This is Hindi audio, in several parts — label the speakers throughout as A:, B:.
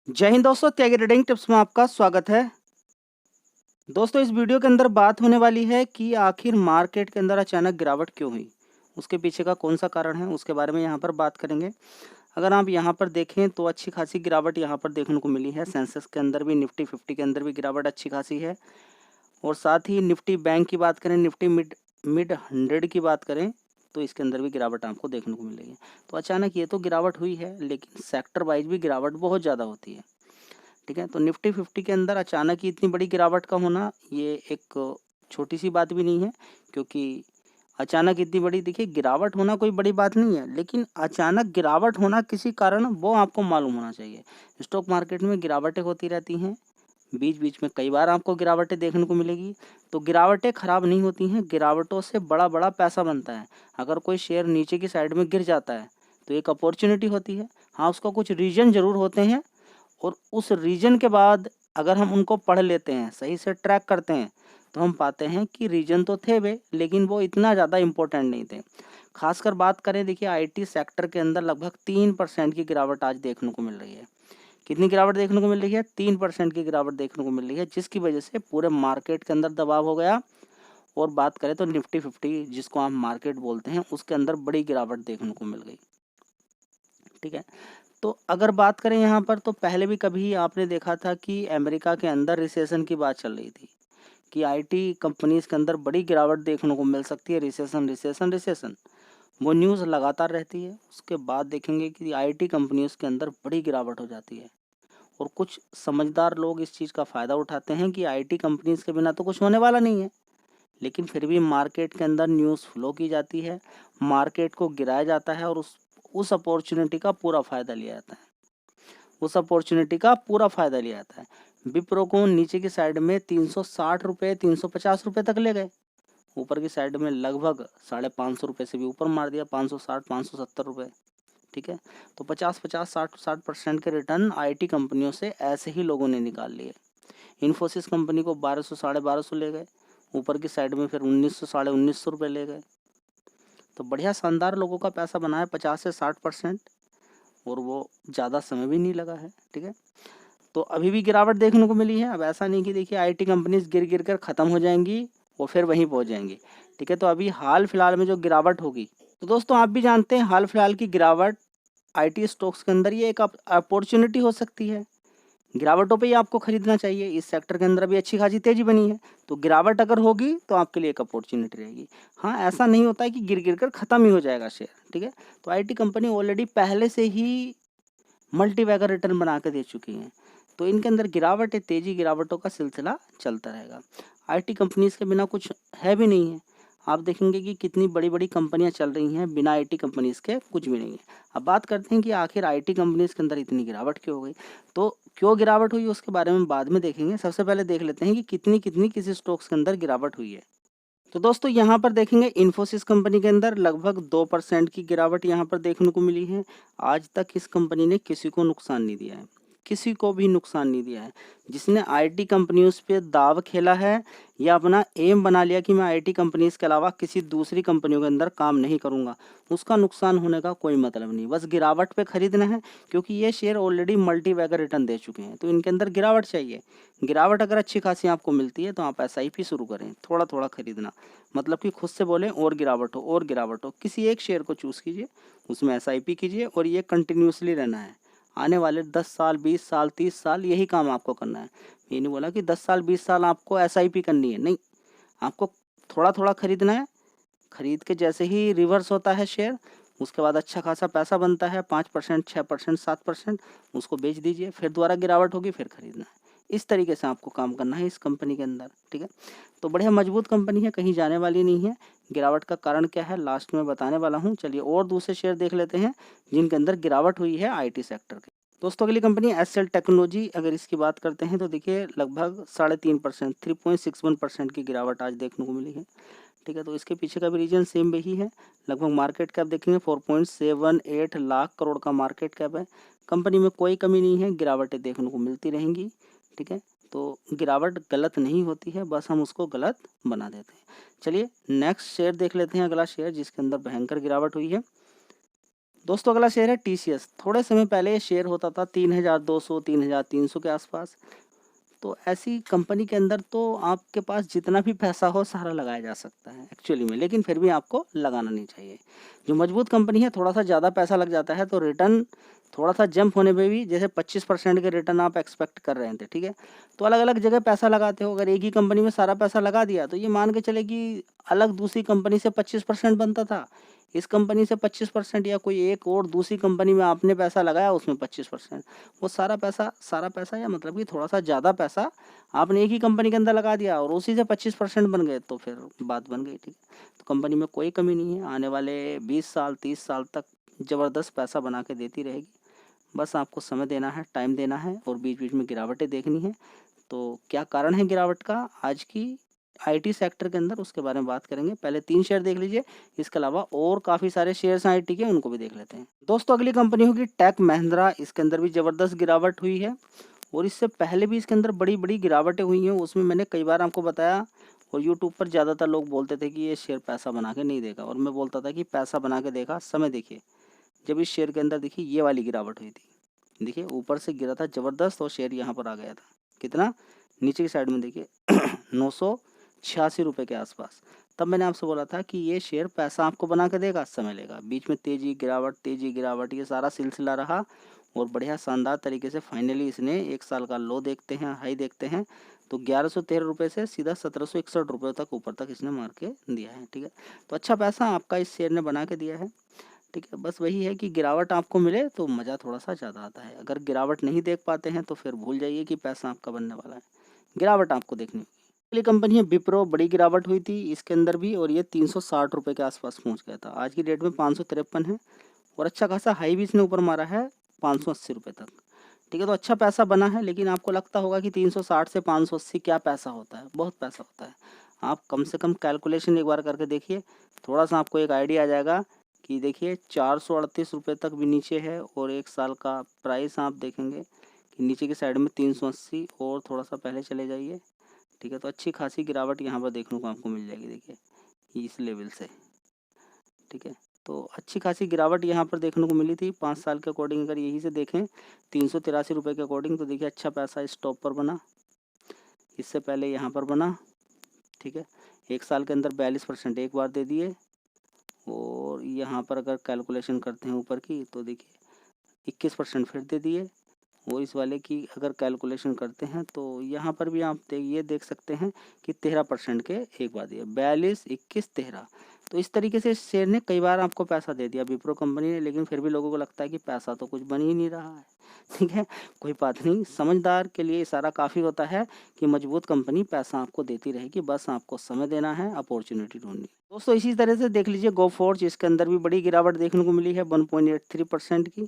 A: जय हिंद दोस्तों, त्यागी ट्रेडिंग टिप्स में आपका स्वागत है। दोस्तों, इस वीडियो के अंदर बात होने वाली है कि आखिर मार्केट के अंदर अचानक गिरावट क्यों हुई, उसके पीछे का कौन सा कारण है, उसके बारे में यहाँ पर बात करेंगे। अगर आप यहाँ पर देखें तो अच्छी खासी गिरावट यहाँ पर देखने को मिली है। सेंसेक्स के अंदर भी, निफ्टी 50 के अंदर भी गिरावट अच्छी खासी है। और साथ ही निफ्टी बैंक की बात करें, निफ्टी मिड मिड 100 की बात करें तो इसके अंदर भी गिरावट आपको देखने को मिल रही है। तो अचानक ये तो गिरावट हुई है, लेकिन सेक्टर वाइज भी गिरावट बहुत ज़्यादा होती है। ठीक है, तो निफ्टी 50 के अंदर अचानक ही इतनी बड़ी गिरावट का होना ये एक छोटी सी बात भी नहीं है, क्योंकि अचानक इतनी बड़ी, देखिए, गिरावट होना कोई बड़ी बात नहीं है, लेकिन अचानक गिरावट होना किसी कारण वो आपको मालूम होना चाहिए। स्टॉक मार्केट में गिरावटें होती रहती हैं, बीच बीच में कई बार आपको गिरावटें देखने को मिलेगी। तो गिरावटें खराब नहीं होती हैं, गिरावटों से बड़ा बड़ा पैसा बनता है। अगर कोई शेयर नीचे की साइड में गिर जाता है तो एक अपॉर्चुनिटी होती है। हाँ, उसका कुछ रीजन जरूर होते हैं, और उस रीजन के बाद अगर हम उनको पढ़ लेते हैं, सही से ट्रैक करते हैं, तो हम पाते हैं कि रीजन तो थे वे, लेकिन वो इतना ज़्यादा इम्पोर्टेंट नहीं थे। खासकर बात करें, देखिए, आईटी सेक्टर के अंदर लगभग 3% की गिरावट आज देखने को मिल रही है। कितनी गिरावट देखने को मिल रही है? 3% की गिरावट देखने को मिल रही है, जिसकी वजह से पूरे मार्केट के अंदर दबाव हो गया। और बात करें तो निफ्टी 50, जिसको आप मार्केट बोलते हैं, उसके अंदर बड़ी गिरावट देखने को मिल गई। ठीक है, तो अगर बात करें यहाँ पर, तो पहले भी कभी आपने देखा था कि अमेरिका के अंदर रिसेशन की बात चल रही थी कि आईटी कंपनीज के अंदर बड़ी गिरावट देखने को मिल सकती है। रिसेशन रिसेशन रिसेशन, वो न्यूज़ लगातार रहती है। उसके बाद देखेंगे कि आईटी कंपनीज के अंदर बड़ी गिरावट हो जाती है, और कुछ समझदार लोग इस चीज़ का फ़ायदा उठाते हैं कि आईटी कंपनीज के बिना तो कुछ होने वाला नहीं है, लेकिन फिर भी मार्केट के अंदर न्यूज़ फ्लो की जाती है, मार्केट को गिराया जाता है, और उस अपॉर्चुनिटी का पूरा फ़ायदा लिया जाता है। उस अपॉर्चुनिटी का पूरा फ़ायदा लिया जाता है। विप्रो को नीचे की साइड में 360 रुपये, 350 रुपये तक ले गए। ऊपर की साइड में लगभग 550 रुपये से भी ऊपर मार दिया, 560, 570 रुपये। ठीक है, तो 50-50, 60-60% के रिटर्न आईटी कंपनियों से ऐसे ही लोगों ने निकाल लिए। इन्फोसिस कंपनी को 1200, 1250 ले गए। ऊपर की साइड में फिर 1900, 1950 रुपये ले गए। तो बढ़िया शानदार लोगों का पैसा बना है, 50 से 60%, और वो ज़्यादा समय भी नहीं लगा है। ठीक है, तो अभी भी गिरावट देखने को मिली है। अब ऐसा नहीं कि देखिए आईटी कंपनीज गिर गिर कर ख़त्म हो जाएंगी और फिर वहीं पहुंच जाएंगी। ठीक है, तो अभी हाल फिलहाल में जो गिरावट होगी, तो दोस्तों आप भी जानते हैं, हाल फिलहाल की गिरावट आईटी स्टॉक्स के अंदर ये एक अपॉर्चुनिटी हो सकती है। गिरावटों पे ही आपको खरीदना चाहिए। इस सेक्टर के अंदर भी अच्छी खासी तेजी बनी है, तो गिरावट अगर होगी तो आपके लिए एक अपॉर्चुनिटी रहेगी। हाँ, ऐसा नहीं होता है कि गिर गिर कर ख़त्म ही हो जाएगा शेयर। ठीक है, तो आईटी कंपनी ऑलरेडी पहले से ही मल्टी बैगर रिटर्न बना के दे चुकी हैं, तो इनके अंदर गिरावट, तेजी गिरावटों का सिलसिला चलता रहेगा। आईटी कंपनीज के बिना कुछ है भी नहीं है। आप देखेंगे कि कितनी बड़ी बड़ी कंपनियां चल रही हैं, बिना आईटी कंपनीज के कुछ भी नहीं है। अब बात करते हैं कि आखिर आईटी कंपनीज के अंदर इतनी गिरावट क्यों हो गई। तो क्यों गिरावट हुई उसके बारे में बाद में देखेंगे। सबसे पहले देख लेते हैं कि कितनी कितनी किसी स्टॉक्स के अंदर गिरावट हुई है। तो दोस्तों यहाँ पर देखेंगे, इन्फोसिस कंपनी के अंदर लगभग 2% की गिरावट यहाँ पर देखने को मिली है। आज तक इस कंपनी ने किसी को नुकसान नहीं दिया है, किसी को भी नुकसान नहीं दिया है। जिसने आईटी कंपनियों पे दाव खेला है, या अपना एम बना लिया कि मैं आईटी कंपनीज के अलावा किसी दूसरी कंपनियों के अंदर काम नहीं करूंगा, उसका नुकसान होने का कोई मतलब नहीं। बस गिरावट पे खरीदना है, क्योंकि ये share already multibagger return दे चुके हैं, तो इनके अंदर गिरावट चाहिए। गिरावट अगर अच्छी खासी आपको मिलती है तो आप एसआईपी शुरू करें, थोड़ा थोड़ा खरीदना। मतलब कि खुद से बोलें और गिरावट हो और गिरावट हो, किसी एक शेयर को चूज़ कीजिए, उसमें एसआईपी कीजिए, और ये कंटिन्यूसली रहना है। आने वाले 10 साल, 20 साल, 30 साल यही काम आपको करना है। ये नहीं बोला कि 10 साल, 20 साल आपको एसआईपी करनी है, नहीं। आपको थोड़ा थोड़ा खरीदना है। खरीद के जैसे ही रिवर्स होता है शेयर, उसके बाद अच्छा खासा पैसा बनता है, 5%, 6%, 7%, उसको बेच दीजिए, फिर दोबारा गिरावट होगी, फिर खरीदना है। इस तरीके से आपको काम करना है इस कंपनी के अंदर। ठीक है, तो बढ़िया मजबूत कंपनी है, कहीं जाने वाली नहीं है। गिरावट का कारण क्या है लास्ट में बताने वाला हूँ। चलिए और दूसरे शेयर देख लेते हैं जिनके अंदर गिरावट हुई है आईटी सेक्टर के। दोस्तों, अगली कंपनी एसएल टेक्नोलॉजी, अगर इसकी बात करते हैं तो देखिए लगभग 3.5%, 3.61% की गिरावट आज देखने को मिली है। ठीक है, तो इसके पीछे का भी रीजन सेम वही है। लगभग मार्केट कैप देखेंगे 4.78 लाख करोड़ का मार्केट कैप है। कंपनी में कोई कमी नहीं है, गिरावटें देखने को मिलती रहेंगी। ठीक है, तो गिरावट गलत नहीं होती है, बस हम उसको गलत बना देते हैं। चलिए नेक्स्ट शेयर देख लेते हैं, अगला शेयर जिसके अंदर भयंकर गिरावट हुई है। दोस्तों अगला शेयर है टीसीएस। थोड़े समय पहले ये शेयर होता था 3200 3300 के आसपास। तो ऐसी कंपनी के अंदर तो आपके पास जितना भी पैसा हो सारा लगाया जा सकता है एक्चुअली में, लेकिन फिर भी आपको लगाना नहीं चाहिए। जो मजबूत कंपनी है थोड़ा सा ज़्यादा पैसा लग जाता है तो रिटर्न थोड़ा सा जंप होने पे भी, जैसे 25% के रिटर्न आप एक्सपेक्ट कर रहे थे, ठीक है। तो अलग अलग जगह पैसा लगाते हो, अगर एक ही कंपनी में सारा पैसा लगा दिया तो ये मान के चले कि अलग दूसरी कंपनी से 25% बनता था, इस कंपनी से 25%, या कोई एक और दूसरी कंपनी में आपने पैसा लगाया उसमें 25%, वो सारा पैसा या मतलब कि थोड़ा सा ज़्यादा पैसा आपने एक ही कंपनी के अंदर लगा दिया और उसी से 25% बन गए, तो फिर बात बन गई, ठीक है। तो कंपनी में कोई कमी नहीं है, आने वाले 20 साल 30 साल तक ज़बरदस्त पैसा बना के देती रहेगी। बस आपको समय देना है, टाइम देना है और बीच बीच में गिरावटें देखनी है। तो क्या कारण है गिरावट का आज की आईटी सेक्टर के अंदर, उसके बारे में बात करेंगे। पहले 3 शेयर देख लीजिए, इसके अलावा और काफ़ी सारे शेयर्स हैं आईटी के, उनको भी देख लेते हैं। दोस्तों अगली कंपनी होगी टेक महिंद्रा। इसके अंदर भी ज़बरदस्त गिरावट हुई है और इससे पहले भी इसके अंदर बड़ी बड़ी गिरावटें हुई हैं, उसमें मैंने कई बार आपको बताया। और यूट्यूब पर ज़्यादातर लोग बोलते थे कि ये शेयर पैसा बना के नहीं देगा, और मैं बोलता था कि पैसा बना के देगा। समय देखिए, जब इस शेयर के अंदर देखिए ये वाली गिरावट हुई थी, देखिए ऊपर से गिरा था ज़बरदस्त और शेयर यहाँ पर आ गया था, कितना नीचे की साइड में देखिए 986 रुपये के आसपास। तब मैंने आपसे बोला था कि ये शेयर पैसा आपको बना के देगा, समय लेगा। बीच में तेजी गिरावट ये सारा सिलसिला रहा और बढ़िया शानदार तरीके से फाइनली इसने 1 साल का लो देखते हैं, हाई देखते हैं, तो 1113 रुपये से सीधा 1761 रुपये तक ऊपर तक इसने मार के दिया है, ठीक है। तो अच्छा पैसा आपका इस शेयर ने बना के दिया है, ठीक है। बस वही है कि गिरावट आपको मिले तो मज़ा थोड़ा सा ज़्यादा आता है, अगर गिरावट नहीं देख पाते हैं तो फिर भूल जाइए कि पैसा आपका बनने वाला है, गिरावट आपको देखनी होगी। अगली कंपनी है विप्रो। बड़ी गिरावट हुई थी इसके अंदर भी और ये 360 रुपये के आसपास पहुंच गया था। आज की डेट में 553 है और अच्छा खासा हाई भी इसने ऊपर मारा है 580 रुपये तक, ठीक है। तो अच्छा पैसा बना है, लेकिन आपको लगता होगा कि 360 से 580 क्या पैसा होता है, बहुत पैसा होता है। आप कम से कम कैलकुलेशन एक बार करके देखिए, थोड़ा सा आपको एक आइडिया आ जाएगा कि देखिए 438 रुपये तक भी नीचे है और 1 साल का प्राइस आप देखेंगे कि नीचे की साइड में 380, और थोड़ा सा पहले चले जाइए, ठीक है। तो अच्छी खासी गिरावट यहाँ पर देखने को आपको मिल जाएगी, देखिए इस लेवल से, ठीक है। तो अच्छी खासी गिरावट यहाँ पर देखने को मिली थी 5 साल के अकॉर्डिंग। अगर यही से देखें 383 रुपये के अकॉर्डिंग, तो देखिए अच्छा पैसा स्टॉप पर बना, इससे पहले यहाँ पर बना, ठीक है। 1 साल के अंदर 42% एक बार दे दिए, और यहाँ पर अगर कैलकुलेशन करते हैं ऊपर की तो देखिए 21% फिर दे दिए, और इस वाले की अगर कैलकुलेशन करते हैं तो यहाँ पर भी आप ये देख सकते हैं कि 13% के एक बार दिए, 42 21 13। तो इस तरीके से इस शेयर ने कई बार आपको पैसा दे दिया विप्रो कंपनी ने, लेकिन फिर भी लोगों को लगता है कि पैसा तो कुछ बन ही नहीं रहा है, ठीक है। कोई बात नहीं, समझदार के लिए इशारा काफ़ी होता है कि मजबूत कंपनी पैसा आपको देती रहेगी, बस आपको समय देना है, अपॉर्चुनिटी ढूंढनी। दोस्तों इसी तरह से देख लीजिए गोफोर्ज। इसके अंदर भी बड़ी गिरावट देखने को मिली है 1.83% की,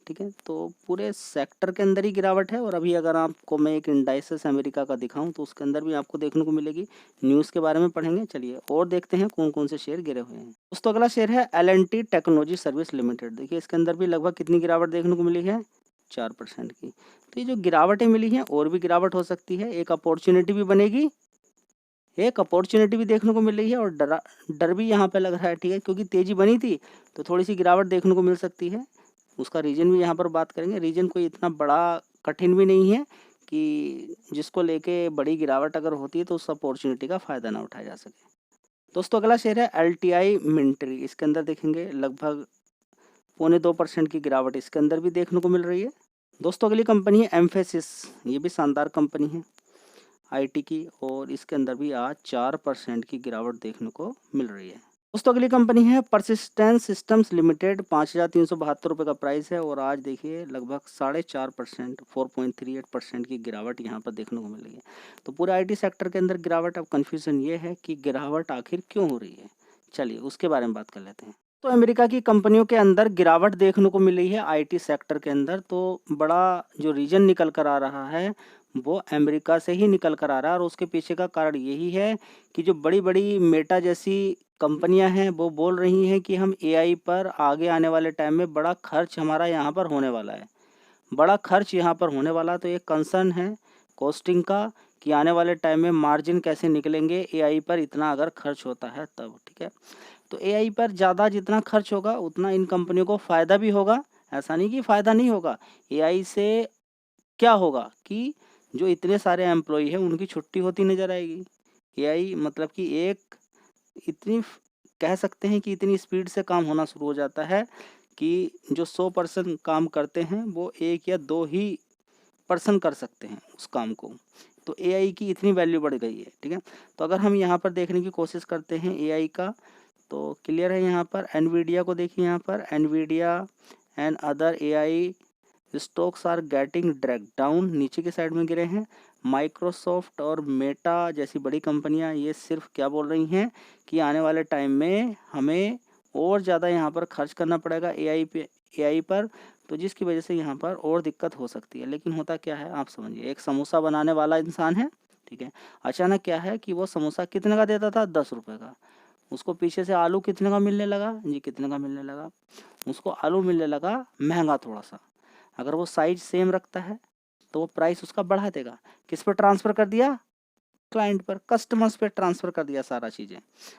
A: ठीक है। तो पूरे सेक्टर के अंदर ही गिरावट है। और अभी अगर आपको मैं एक इंडाइसेस अमेरिका का दिखाऊं तो उसके अंदर भी आपको देखने को मिलेगी, न्यूज़ के बारे में पढ़ेंगे। चलिए और देखते हैं कौन कौन से शेयर गिरे हुए हैं। दोस्तों अगला शेयर है L&T टेक्नोलॉजी सर्विस लिमिटेड। देखिए इसके अंदर भी लगभग कितनी गिरावट देखने को मिली है, 4% की। तो ये जो गिरावटें मिली हैं और भी गिरावट हो सकती है, एक अपॉर्चुनिटी भी बनेगी, एक अपॉर्चुनिटी भी देखने को मिल रही है, और डर भी यहाँ पे लग रहा है, ठीक है, क्योंकि तेजी बनी थी तो थोड़ी सी गिरावट देखने को मिल सकती है। उसका रीजन भी यहाँ पर बात करेंगे। रीजन कोई इतना बड़ा कठिन भी नहीं है कि जिसको लेके बड़ी गिरावट अगर होती है तो उस अपॉर्चुनिटी का फ़ायदा ना उठाया जा सके। दोस्तों अगला शेयर है LTI मिंट्री। इसके अंदर देखेंगे लगभग 1.25% की गिरावट इसके अंदर भी देखने को मिल रही है। दोस्तों अगली कंपनी है एम्फेसिस। ये भी शानदार कंपनी है आईटी की, और इसके अंदर भी आज 4% की गिरावट देखने को मिल रही है। दोस्तों अगली कंपनी है परसिस्टेंस सिस्टम्स लिमिटेड। 5,372 रुपये का प्राइस है और आज देखिए लगभग 4.5% 4.38% की गिरावट यहाँ पर देखने को मिल रही है। तो पूरे आईटी सेक्टर के अंदर गिरावट। अब कन्फ्यूजन ये है कि गिरावट आखिर क्यों हो रही है, चलिए उसके बारे में बात कर लेते हैं। तो अमेरिका की कंपनियों के अंदर गिरावट देखने को मिल रही है आईटी सेक्टर के अंदर। तो बड़ा जो रीजन निकल कर आ रहा है वो अमेरिका से ही निकल कर आ रहा है, और उसके पीछे का कारण यही है कि जो बड़ी बड़ी मेटा जैसी कंपनियां हैं वो बोल रही हैं कि हम एआई पर आगे आने वाले टाइम में बड़ा खर्च हमारा यहाँ पर होने वाला है, बड़ा खर्च यहाँ पर होने वाला। तो एक कंसर्न है कॉस्टिंग का कि आने वाले टाइम में मार्जिन कैसे निकलेंगे एआई पर, इतना अगर खर्च होता है तब, ठीक है। तो एआई पर ज़्यादा जितना खर्च होगा उतना इन कंपनियों को फ़ायदा भी होगा। ऐसा नहीं कि फ़ायदा नहीं होगा। एआई से क्या होगा कि जो इतने सारे एम्प्लॉई हैं उनकी छुट्टी होती नज़र आएगी। एआई मतलब कि एक इतनी कह सकते हैं कि इतनी स्पीड से काम होना शुरू हो जाता है कि जो 100 पर्सन काम करते हैं वो 1 या 2 ही पर्सन कर सकते हैं उस काम को। तो एआई की इतनी वैल्यू बढ़ गई है, ठीक है। तो अगर हम यहाँ पर देखने की कोशिश करते हैं एआई का, तो क्लियर है यहाँ पर एनवीडिया को देखिए। यहाँ पर Nvidia and other AI stocks are getting drag down, नीचे की साइड में गिरे हैं। माइक्रोसॉफ्ट और मेटा जैसी बड़ी कंपनियां ये सिर्फ क्या बोल रही हैं कि आने वाले टाइम में हमें और ज़्यादा यहाँ पर खर्च करना पड़ेगा एआई पर, तो जिसकी वजह से यहाँ पर और दिक्कत हो सकती है। लेकिन होता क्या है आप समझिए, एक समोसा बनाने वाला इंसान है, ठीक है। अचानक क्या है कि वो समोसा कितने का देता था, 10 रुपये का। उसको पीछे से आलू कितने का मिलने लगा जी, कितने का मिलने लगा, उसको आलू मिलने लगा महंगा थोड़ा सा। अगर वो साइज सेम रखता है तो वो प्राइस उसका बढ़ा देगा। किस पर ट्रांसफ़र कर दिया, क्लाइंट पर, कस्टमर्स पे ट्रांसफ़र कर दिया सारा चीज़ें,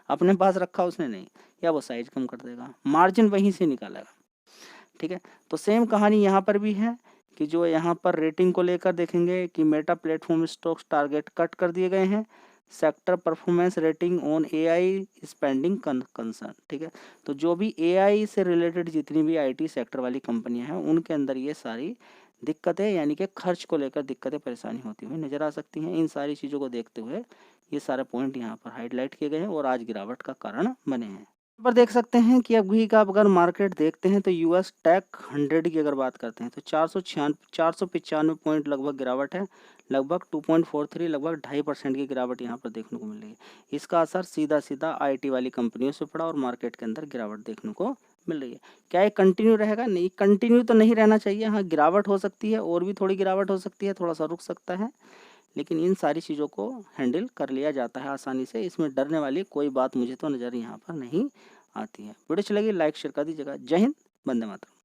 A: अपने पास रखा उसने नहीं, या वो साइज कम कर देगा, मार्जिन वहीं से निकालेगा, ठीक है। तो सेम कहानी यहाँ पर भी है कि जो यहाँ पर रेटिंग को लेकर देखेंगे कि Meta platform stocks target cut कर दिए गए हैं, sector performance rating on AI spending concern, ठीक है। तो जो भी एआई से रिलेटेड जितनी भी आईटी सेक्टर वाली कंपनियां हैं उनके अंदर ये सारी दिक्कतें यानी कि खर्च को लेकर दिक्कतें परेशानी होती हुई नज़र आ सकती हैं। इन सारी चीज़ों को देखते हुए ये सारे पॉइंट यहाँ पर हाईलाइट किए गए हैं और आज गिरावट का कारण बने हैं। पर देख सकते हैं कि अभी का अगर मार्केट देखते हैं तो यूएस टेक 100 की अगर बात करते हैं तो 495 पॉइंट लगभग गिरावट है, लगभग 2.43 लगभग 2.5% की गिरावट यहाँ पर देखने को मिल रही है। इसका असर सीधा सीधा आईटी वाली कंपनियों से पड़ा और मार्केट के अंदर गिरावट देखने को मिल रही है। क्या ये कंटिन्यू रहेगा, नहीं कंटिन्यू तो नहीं रहना चाहिए। हाँ गिरावट हो सकती है और भी थोड़ी गिरावट हो सकती है, थोड़ा सा रुक सकता है, लेकिन इन सारी चीज़ों को हैंडल कर लिया जाता है आसानी से। इसमें डरने वाली कोई बात मुझे तो नज़र यहाँ पर नहीं आती है। वीडियो अच्छी लगी लाइक शेयर कर दीजिएगा। जय हिंद, वंदे मातरम।